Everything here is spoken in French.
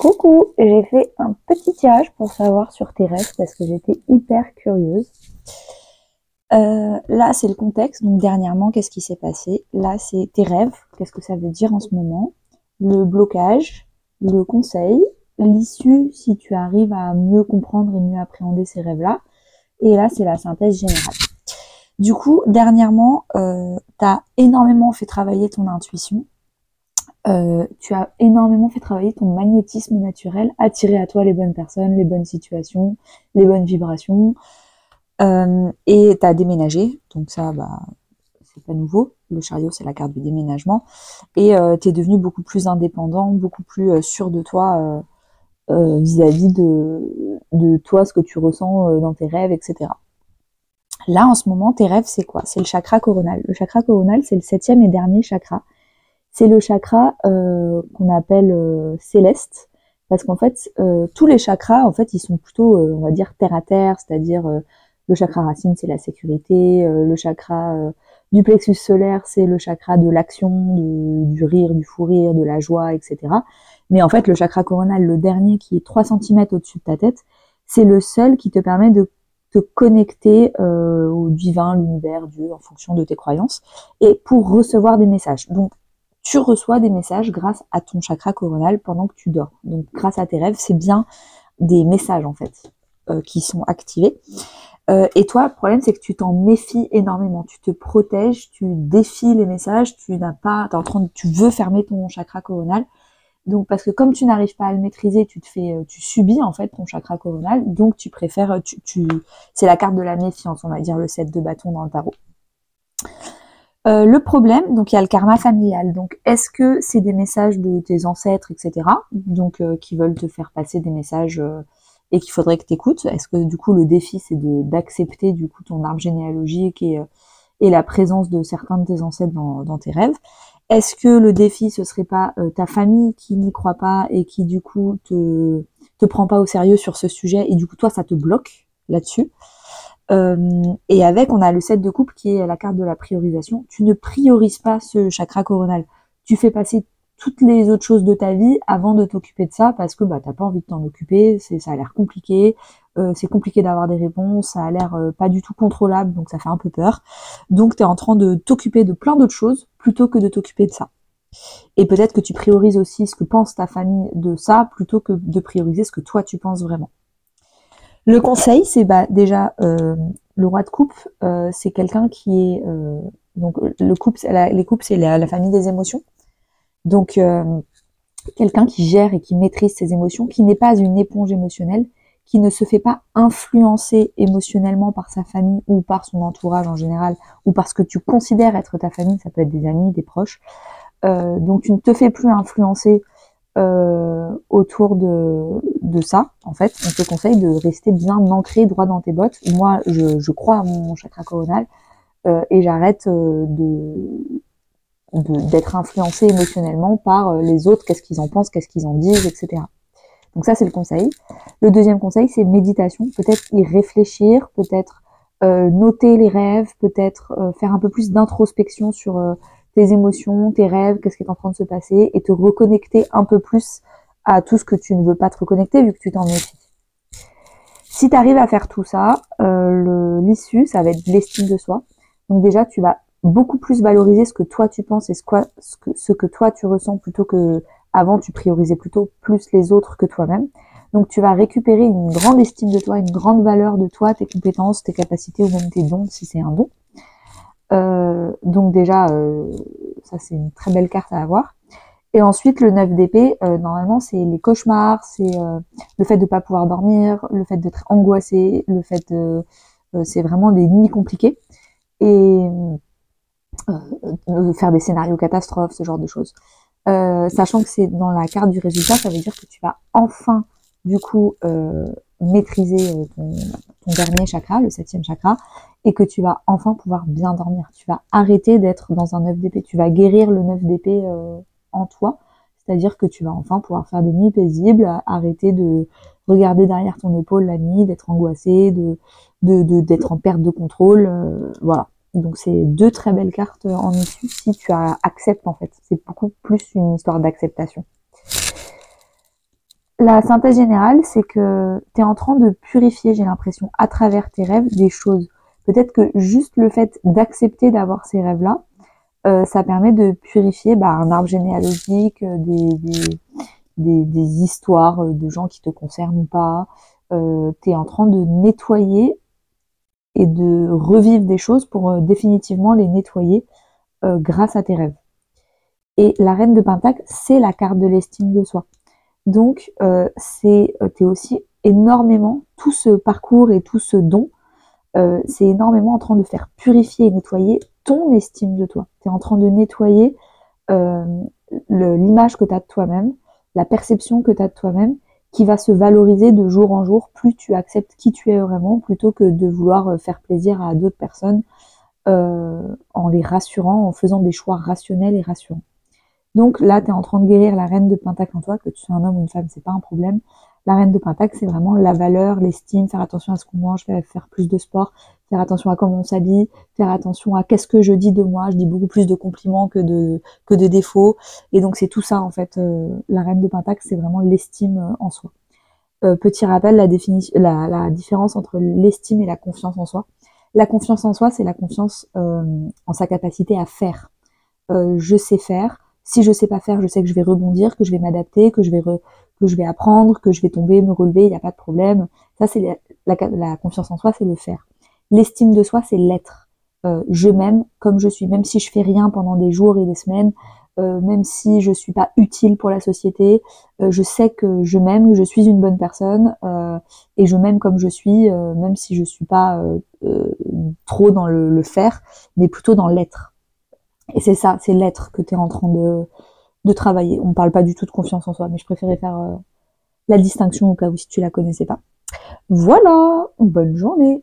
Coucou, j'ai fait un petit tirage pour savoir sur tes rêves parce que j'étais hyper curieuse. Là, c'est le contexte. Donc, dernièrement, qu'est-ce qui s'est passé? Là, c'est tes rêves. Qu'est-ce que ça veut dire en ce moment? Le blocage, le conseil, l'issue si tu arrives à mieux comprendre et mieux appréhender ces rêves-là. Et là, c'est la synthèse générale. Du coup, dernièrement, tu as énormément fait travailler ton intuition. Tu as énormément fait travailler ton magnétisme naturel, attirer à toi les bonnes personnes, les bonnes situations, les bonnes vibrations. Et tu as déménagé, donc ça, c'est pas nouveau. Le chariot, c'est la carte du déménagement. Et tu es devenu beaucoup plus indépendant, beaucoup plus sûr de toi vis-à-vis de toi, ce que tu ressens dans tes rêves, etc. Là, en ce moment, tes rêves, c'est quoi? C'est le chakra coronal. Le chakra coronal, c'est le 7e et dernier chakra. C'est le chakra qu'on appelle céleste, parce qu'en fait, tous les chakras, en fait, ils sont plutôt, on va dire, terre à terre, c'est-à-dire le chakra racine, c'est la sécurité, le chakra du plexus solaire, c'est le chakra de l'action, du rire, du fou rire, de la joie, etc. Mais en fait, le chakra coronal, le dernier, qui est 3 cm au-dessus de ta tête, c'est le seul qui te permet de te connecter au divin, l'univers, Dieu, en fonction de tes croyances, et pour recevoir des messages. Donc, tu reçois des messages grâce à ton chakra coronal pendant que tu dors. Donc, grâce à tes rêves, c'est bien des messages, en fait, qui sont activés. Et toi, le problème, c'est que tu t'en méfies énormément. Tu te protèges, tu défies les messages, tu veux fermer ton chakra coronal. Donc, parce que comme tu n'arrives pas à le maîtriser, tu subis, en fait, ton chakra coronal. Donc, tu préfères, c'est la carte de la méfiance, on va dire, le 7 de bâton dans le tarot. Le problème, donc il y a le karma familial. Donc, est-ce que c'est des messages de tes ancêtres, etc. Donc, qui veulent te faire passer des messages et qu'il faudrait que tu écoutes? Est-ce que du coup le défi c'est d'accepter du coup ton arbre généalogique et la présence de certains de tes ancêtres dans tes rêves? Est-ce que le défi ce serait pas ta famille qui n'y croit pas et qui du coup te prend pas au sérieux sur ce sujet et du coup toi ça te bloque là-dessus? Et avec, on a le 7 de coupe qui est la carte de la priorisation. Tu ne priorises pas ce chakra coronal. Tu fais passer toutes les autres choses de ta vie avant de t'occuper de ça parce que t'as pas envie de t'en occuper, ça a l'air compliqué, c'est compliqué d'avoir des réponses, ça a l'air pas du tout contrôlable, donc ça fait un peu peur. Donc tu es en train de t'occuper de plein d'autres choses plutôt que de t'occuper de ça. Et peut-être que tu priorises aussi ce que pense ta famille de ça plutôt que de prioriser ce que toi tu penses vraiment. Le conseil, c'est déjà le roi de coupe, c'est quelqu'un qui est donc le couple, les coupes, c'est la famille des émotions. Donc quelqu'un qui gère et qui maîtrise ses émotions, qui n'est pas une éponge émotionnelle, qui ne se fait pas influencer émotionnellement par sa famille ou par son entourage en général, ou par ce que tu considères être ta famille, ça peut être des amis, des proches. Donc tu ne te fais plus influencer autour de ça, en fait, on te conseille de rester bien ancré droit dans tes bottes. Moi, je crois à mon chakra coronal et j'arrête d'être influencée émotionnellement par les autres, qu'est-ce qu'ils en pensent, qu'est-ce qu'ils en disent, etc. Donc ça, c'est le conseil. Le deuxième conseil, c'est méditation. Peut-être y réfléchir, peut-être noter les rêves, peut-être faire un peu plus d'introspection sur tes émotions, tes rêves, qu'est-ce qui est en train de se passer, et te reconnecter un peu plus à tout ce que tu ne veux pas te reconnecter vu que tu t'en méfies. Si tu arrives à faire tout ça, l'issue, ça va être l'estime de soi. Donc déjà, tu vas beaucoup plus valoriser ce que toi tu penses et ce que toi tu ressens plutôt que avant tu priorisais plutôt plus les autres que toi-même. Donc tu vas récupérer une grande estime de toi, une grande valeur de toi, tes compétences, tes capacités ou même tes dons si c'est un don. Donc déjà, ça c'est une très belle carte à avoir. Et ensuite, le 9 d'épée, normalement, c'est les cauchemars, c'est le fait de pas pouvoir dormir, le fait d'être angoissé, le fait de... c'est vraiment des nuits compliquées. Et faire des scénarios catastrophes, ce genre de choses. Sachant que c'est dans la carte du résultat, ça veut dire que tu vas enfin, du coup, maîtriser ton dernier chakra, le 7e chakra, et que tu vas enfin pouvoir bien dormir. Tu vas arrêter d'être dans un 9 d'épée. Tu vas guérir le 9 d'épée en toi. C'est-à-dire que tu vas enfin pouvoir faire des nuits paisibles, arrêter de regarder derrière ton épaule la nuit, d'être angoissé, d'être en perte de contrôle. Voilà. Donc c'est deux très belles cartes en issue si tu acceptes en fait. C'est beaucoup plus une histoire d'acceptation. la synthèse générale, c'est que tu es en train de purifier, j'ai l'impression, à travers tes rêves, des choses. Peut-être que juste le fait d'accepter d'avoir ces rêves-là, ça permet de purifier un arbre généalogique, des histoires de gens qui te concernent ou pas. Tu es en train de nettoyer et de revivre des choses pour définitivement les nettoyer grâce à tes rêves. Et la reine de Pentacle, c'est la carte de l'estime de soi. Donc, t'es aussi énormément, tout ce parcours et tout ce don, c'est énormément en train de faire purifier et nettoyer ton estime de toi. Tu es en train de nettoyer l'image que tu as de toi-même, la perception que tu as de toi-même, qui va se valoriser de jour en jour, plus tu acceptes qui tu es vraiment, plutôt que de vouloir faire plaisir à d'autres personnes en les rassurant, en faisant des choix rationnels et rassurants. Donc là, tu es en train de guérir la reine de Pentacle en toi, que tu sois un homme ou une femme, c'est pas un problème. La reine de Pentacle, c'est vraiment la valeur, l'estime, faire attention à ce qu'on mange, faire plus de sport, faire attention à comment on s'habille, faire attention à qu'est-ce que je dis de moi. Je dis beaucoup plus de compliments que de défauts. Et donc c'est tout ça en fait. La reine de Pentacle, c'est vraiment l'estime en soi. Petit rappel, la différence entre l'estime et la confiance en soi. La confiance en soi, c'est la confiance en sa capacité à faire. Je sais faire. Si je sais pas faire, je sais que je vais rebondir, que je vais m'adapter, que je vais apprendre, que je vais tomber, me relever, il n'y a pas de problème. Ça, c'est la confiance en soi, c'est le faire. L'estime de soi, c'est l'être. Je m'aime comme je suis, même si je fais rien pendant des jours et des semaines, même si je suis pas utile pour la société, je sais que je m'aime, que je suis une bonne personne, et je m'aime comme je suis, même si je suis pas trop dans le faire, mais plutôt dans l'être. Et c'est ça, c'est l'être que tu es en train de travailler. On parle pas du tout de confiance en soi, mais je préférais faire la distinction au cas où si tu la connaissais pas. Voilà, bonne journée.